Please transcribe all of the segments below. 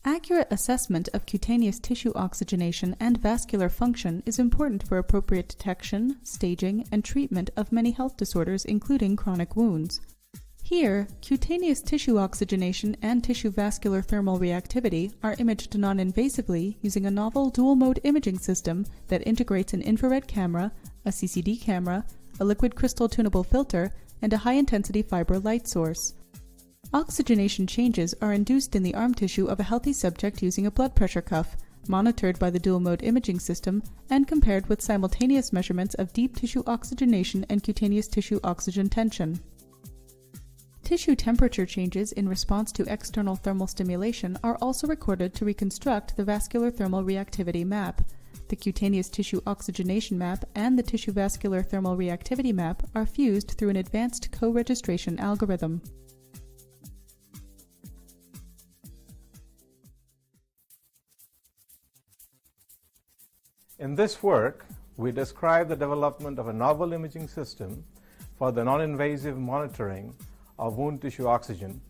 Accurate assessment of cutaneous tissue oxygenation and vascular function is important for appropriate detection, staging, and treatment of many health disorders, including chronic wounds. Here, cutaneous tissue oxygenation and tissue vascular thermal reactivity are imaged non-invasively using a novel dual-mode imaging system that integrates an infrared camera, a CCD camera, a liquid crystal tunable filter, and a high-intensity fiber light source. Oxygenation changes are induced in the arm tissue of a healthy subject using a blood pressure cuff, monitored by the dual-mode imaging system, and compared with simultaneous measurements of deep tissue oxygenation and cutaneous tissue oxygen tension. Tissue temperature changes in response to external thermal stimulation are also recorded to reconstruct the vascular thermal reactivity map. The cutaneous tissue oxygenation map and the tissue vascular thermal reactivity map are fused through an advanced co-registration algorithm. In this work, we describe the development of a novel imaging system for the non-invasive monitoring of wound tissue oxygen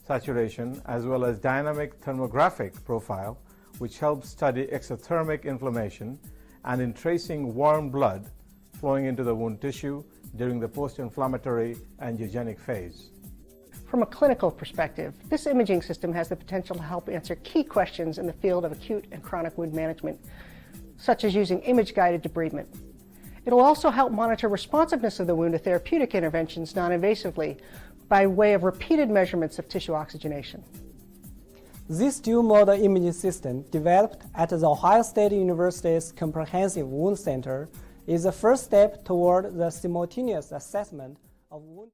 saturation as well as dynamic thermographic profile, which helps study exothermic inflammation and in tracing warm blood flowing into the wound tissue during the post-inflammatory angiogenic phase. From a clinical perspective, this imaging system has the potential to help answer key questions in the field of acute and chronic wound management, such as using image-guided debridement. It will also help monitor responsiveness of the wound to therapeutic interventions non-invasively by way of repeated measurements of tissue oxygenation. This dual-mode imaging system, developed at The Ohio State University's Comprehensive Wound Center, is the first step toward the simultaneous assessment of wound